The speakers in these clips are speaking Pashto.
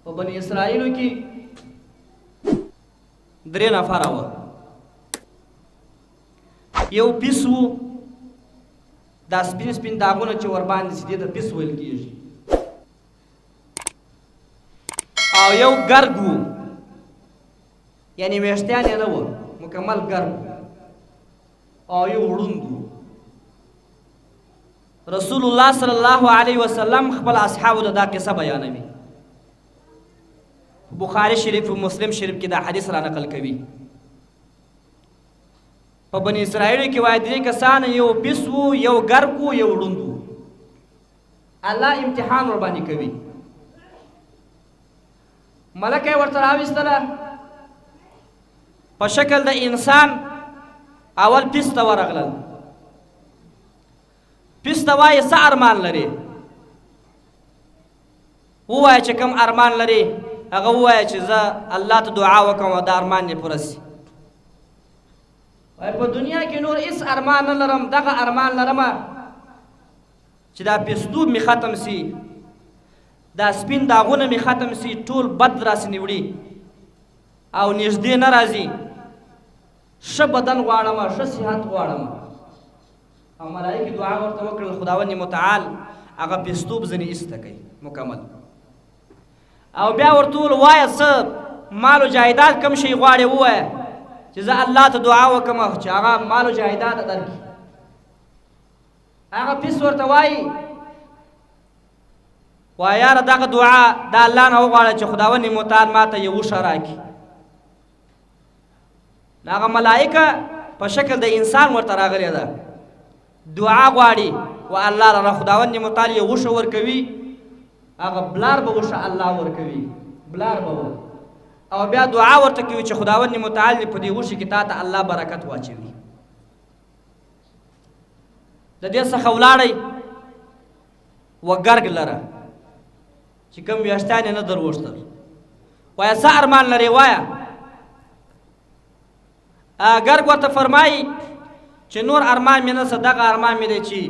په بني اسرائیلو کې 3 نفره وه. یو پیس و، دا سپین سپین داغونه چې ورباندې سي دې ته پیس ویل کېږي. او یو ګرګ و، یعنې ویښتان یې نه وه، مکمل ګرګ. او یو ړوند و. رسول الله صلی الله علیه وسلم خپل اصحابو ته دا قصه بیانوي. بخاری شریف و مسلم شریف کې دا حدیث را نقل کوي. په بني اسرائیلو کې وایي 3 کسان، یو پیس و، یو ګرګ و، یو ړوند و. الله امتحان ورباندې کوي. ملکه ورته راوستله په شکل د انسان. اول پیس ته ورغلل. پیس ته وایي څه ارمان لرې؟ ووایه چې کوم ارمان لرې؟ هغه ووایه چې زه الله ته دعا وکړم او دا ارمان یې پوره سي. په دنیا کې نور هېڅ ارمان نه لرم، دغه ارمان لرمه چې دا پیسدوب مې ختم سي، دا سپین داغونه مې ختم سي، ټول بد راسې نیوړي او نږدې نه راځي. ښه بدن غواړمه، ښه صحت غواړمه. او ملایکې دعا ورته وکړل، خداوند متعال هغه پیسدوب ځنې ایسته کوي مکمل. او بیا ورته وویل وایه څه مال و جایداد کم شی غواړې؟ ووایه چې زه الله ته دعا وکړم چې هغه مال و جایداد درکړي. هغه پیس ورته وایي یاره دغه دعا د الله نه وغواړه چې خداوند متعال ما ته یو وښه راکړي. هغه ملایکه په شکل د انسان ورته راغلې ده، دعا غواړي و الله لره خداوند متعال یو وښه ورکوي. هغه بلار به وښه الله ورکوي، بلار به او بیا دعا ورته کوي چې خداوند متعال په دې وښه کې تا ته الله برکت واچوي. د دې څخه ولاړی و ګرګ لره چې کوم ویښتان یې نه دروښتل. وایه څه ارمان لرې؟ وایه. ګرګ ورته فرمایي چې نور ارمان مې نشته، دغه ارمان مې دی چې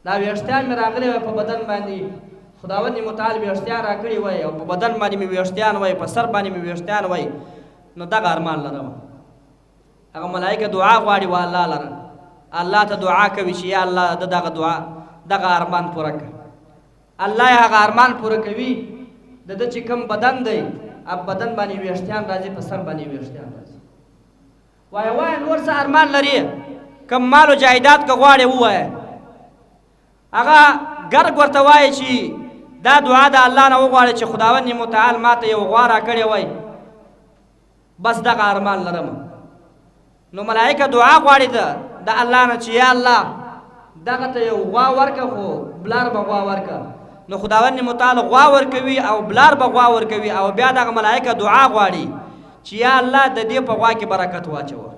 دا ویښتان مې راغلی وای په بدن باندې، خداوند متعال ویښتان راکړي وای او په بدن باندې مې ویښتان وای، په سر باندې مې ویښتان وای، نو دغه ارمان لرم. هغه ملایکه دعا غواړي و الله لره، الله ته دعا کوي چې یا الله دغه دعا دغه ارمان پوره کړه. الله یې هغه ارمان پوره کوي. د ده چې کوم بدن دی، اب بدن باندې ویښتان راځي، په سر باندې ویښتان راځي. وایه نور څه ارمان لري؟ کوم مال و جایداد که غواړې ووایه. هغه ګرګ ورته وایي چې دا دعا د الله نه وغواړي چې خداوند متعال ما ته یو غوا راکړې وای، بس دغه ارمان لرم. نو ملایکه دعا غواړي د الله نه چې یا الله دغه ته یو غوا ورکه، خو بلار به غوا ورکه. نو خداوند متعال غوا ورکوي او بلار به غوا ورکوي. او بیا دغه ملایکه دعا غواړي چې یا الله د دې په غوا کې برکت واچوه.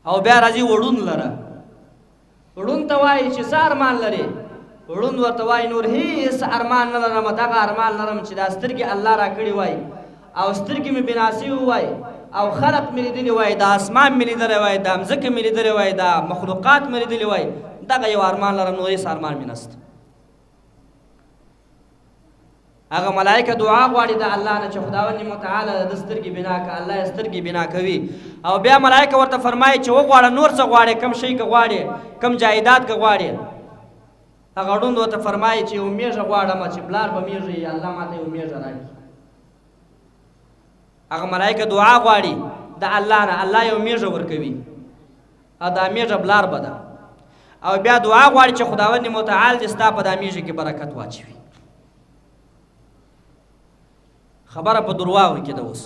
او بیا راځي وړون لره. وړون ته وایي چې څه ارمان لرې؟ وړون ورته وایي نور هېڅ ارمان نه لرم، دغه ارمان لرم چې دا سترګې الله راکړي وای او سترګې مې بنا سوي وای او خلق مې لیدلي وای، دا اسمان مې لیدلی وای، دا مځکه مې لیدلې وای، دا مخلوقات مې لیدلي وای. دغه یو ارمان لرم، نور هېڅ ارمان مې نشته. هغه ملایکه دعا غواړي د الله نه چې خداوند متعال د سترګې بنا کړه. الله یې سترګې بنا کوي. او بیا ملایکه ورته فرمایي چې وغواړه نور څه غواړې، کم شی که غواړې، کم جایداد که غواړې. هغه ړوند ورته فرمایي چې یو میږه غواړم چې بلار به میږه یي، الله ماته یو میږه راکړي. هغه ملایکه دعا غواړي د الله نه، الله یو میږه ورکوي او دا میږه بلار به ده. او بیا دعا غواړي چې خداوند متعال دې ستا په دا میږه کې برکت واچوي. خبره په درواغو کې ده. اوس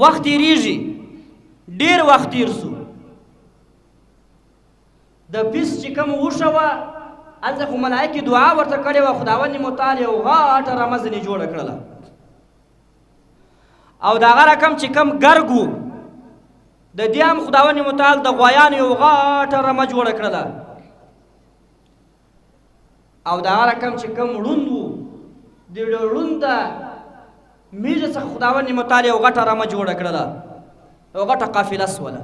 وخت تېرېږي، ډېر وخت تېر سو. د پیس چې کوم وښه وه هلته خو ملایکې دعا ورته کړې وه، خداوند متعال یو غاټه رمه ځینې جوړه کړله. او د هغه رقم چې کوم ګرګ و د دې هم خداوند متعال د غوایانو یو غاټه رمه جوړه کړله. او د هغه رقم چې کوم ړوند و د ړوند د میږه څخه خداوند متعال یو غټه رمه جوړه کړله، یو غټه قافله سوله.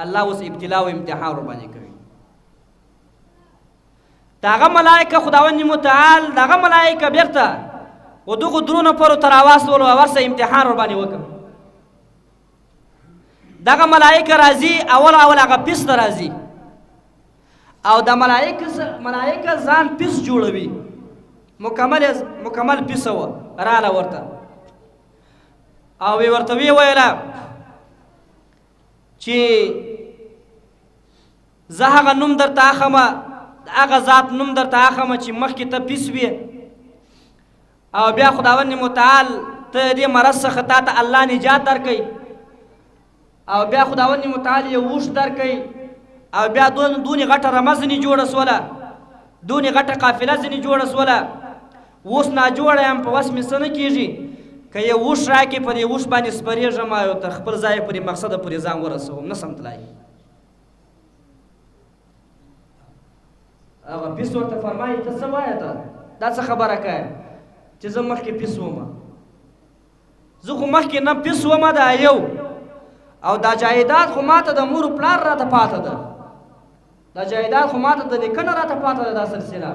الله اوس ابتلا او امتحان ورباندې کوي. دغه ملائکه خداوند متعال دغه ملائکه بیرته و دغه درونه پرو تر واستولو او ورسه امتحان ور باندې وکړ. دغه ملائکه راځي اول هغه پیس ته راځي او د ملائکه ځان پیس جوړوي، مکمل پیس و راله ورته او ورته ویله چې زه هغه نوم درته اخمه، هغه ذات نوم درته اخمه چې مخکې ته پیس وي او بیا خداوند متعال ته دې مرض څخه تا ته الله نجات درکوي او بیا خداوند متعال یو ووش درکوي او بیا دونې غټه رمه ځنې جوړه سوله، دونې غټه قافله ځنې جوړه سوله. اوس ناجوړه یم، په وس مې څه نه کېږي، که یو ووش راکړې په دې ووش باندې سپرېږم او تر خپل ځایه پورې مقصده پورې ځان ورسوم، نه سم تلای. هغه پیس ورته فرمایي ته څه وایه ته دا څه خبره کوې چې زه مخکې پیس ومه، زه خو مخکې نه پیس ومه دا یو او دا جایداد خو ماته د مور پلار راته پاته ده، دا جایداد خو ماته د نیکه نه راته پاته ده دا سلسله،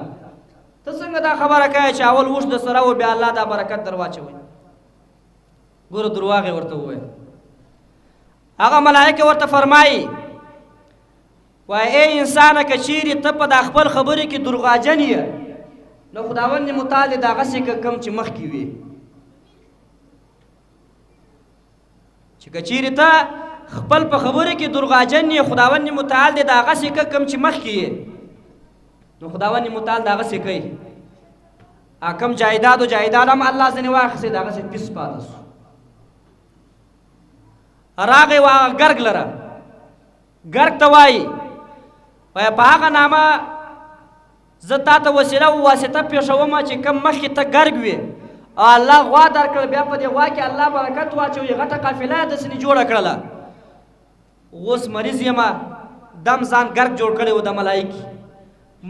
ته څنګه دا خبره کوې چې اول ووش د سره و بیا الله دا برکت در واچوي. ګوره درواغ یې ورته وویل. هغه ملائکه ورته فرمایي وای ای انسانه که چیرې ته په دا خپل خبرې کې دروغجن یې نو خداوند متعال دې دغسې کم چې مخکې وي، چې که چیرې ته خپل په خبرې کې دروغجن یې خداوند متعال دې دغسې کم چې مخکې یې نو خداوند متعال دغسې کوي. کم جایداد و جایداد هم الله ځینې واخیستې دغسې پیس پاته سو. راغی و هغه ګرګ لره، ګرګ ته وایي وایه په هغه نامه زه تا ته وسیله و واسطه پېښومه چې کم مخکې ته ګرګ وي او الله غوا درکړه، بیا په دې غوا کې الله برکت واچوي، غټه قافله یې داسې جوړه کړله. اوس مریض یمه دم ځان ګرګ جوړ کړی و د ملایکې،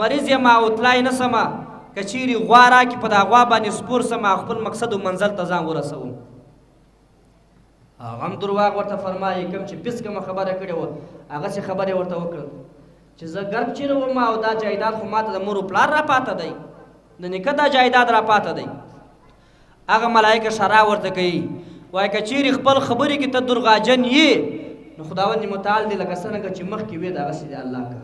مریض یمه او تلای نه سمه، که چیرې غوا راکړي په دا غوا باندې سپور سمه خپل مقصد و منزل ته ځان ورسوم. هغه هم درواغ ورته فرمایي، کوم چې پیس کومه خبره کړې وه هغسې خبرې ورته وکړل چې زه ګرګ چیرې وم او دا جایداد خو ماته د مور و پلار را پاته دی، د نیکه دا جایداد را پاته دی. هغه ملایکه شرع ورته کوي وایي که چیرې خپل خبرې کې ته درغاجن یې نو خداوند متعال دې لکه څرنګه چې مخکې وې دغسې دې الله که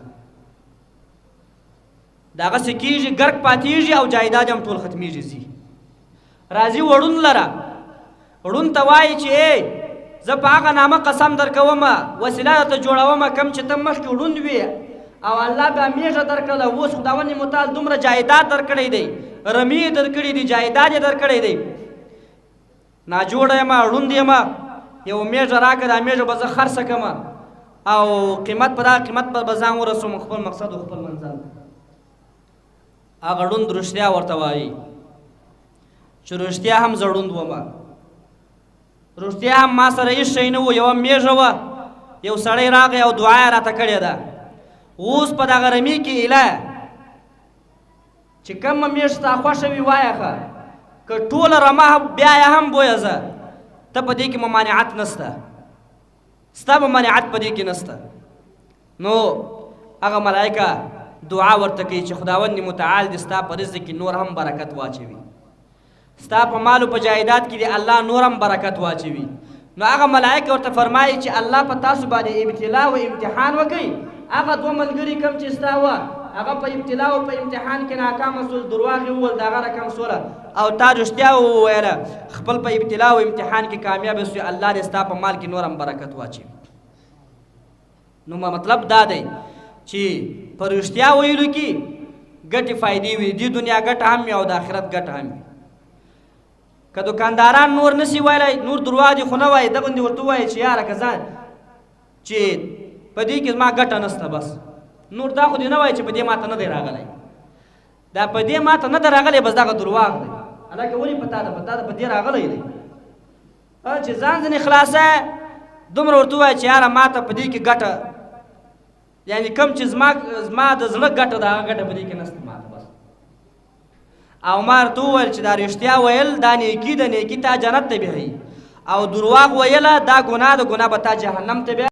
دغسې کېږي، ګرګ پاتېږي او جایداد هم ټول ختمېږي. ځي راځي وړون لره، وړون ته وایي چې زه په هغه نامه قسم درکومه وسیله درته جوړومه کوم چې ته مخکې وړوند وې او الله بیا میږه درکړله، اوس خداوند متعال دومره جایداد درکړی دی، رمې یې درکړي دي، جایداد یې درکړی دی، ناجوړه یم ړوند یم، یو میږه راکړه دا میږه به زه خرڅه کړمه او قیمت په دغه قیمت به ځان ورسوم خپل مقصد و خپل منزل. هغه ړوند رښتیا ورته وایي چې رښتیا هم زه ړوند ومه، رښتیا هم ما سره هېڅ شی نه و، یوه میږه وه، یو سړی راغی او دعا یې راته کړې ده. اوس په دغه رمې کې ایله چې کومه میږ ستا خوښه وي وایه ښه، که ټوله رمه بیا یې هم بویه زه، ته په دې کې ممانعت نسته، ستا ممانعت په دې کې نسته. نو هغه ملایکه دعا ورته کوي چې خداوند متعال دې ستا په رزق کې نور هم برکت واچوي، ستا په مال او په جایداد کې دې الله نور هم برکت واچوي. نو هغه ملایکه ورته فرمایي چې الله په تاسو باندې ابتلا او امتحان وکړي. هغه دوه ملګري کوم چې ستا وه هغه په ابتلا او په امتحان کې ناکامه سول، درواغ یې وویل د هغه رقم سوله او تا رښتیا وویله خپل په ابتلا او امتحان کې کامیابه سوې، الله دې ستا په مال کې نور هم برکت واچوي. نو مطلب دا دی چې په رښتیا ویلو کې ګټې فایدې وي، دې دنیا ګټه هم وي او د آخرت ګټه هم وي. که دکانداران نور نسی ویلی نور درواغ دي خو نه وایي، دغوندې ورته ووایي چې یاره که ځان چې په دې کې زما ګټه نسته، بس نور دا خو دې نه وایي چې په دې ماته نه دی راغلی، دا په دې ماته نه دی راغلی، بس دغه درواغ دی، حالانکه ولې په تا ده په دې راغلی دی. چې ځان ځینې خلاصه دومره ورته ووایي چې یاره ماته په دې کې ګټه، یعنې کوم چې زما د زړه ګټه ده هغه ګټه په دې کې نسته ماته بس. او ما ورته وویل چې دا رښتیا ویل دا نیکي ده، نیکي تا جنت ته بیایي، او درواغ ویله دا ګناه ده، ګناه به تا جهنم ته بیایي.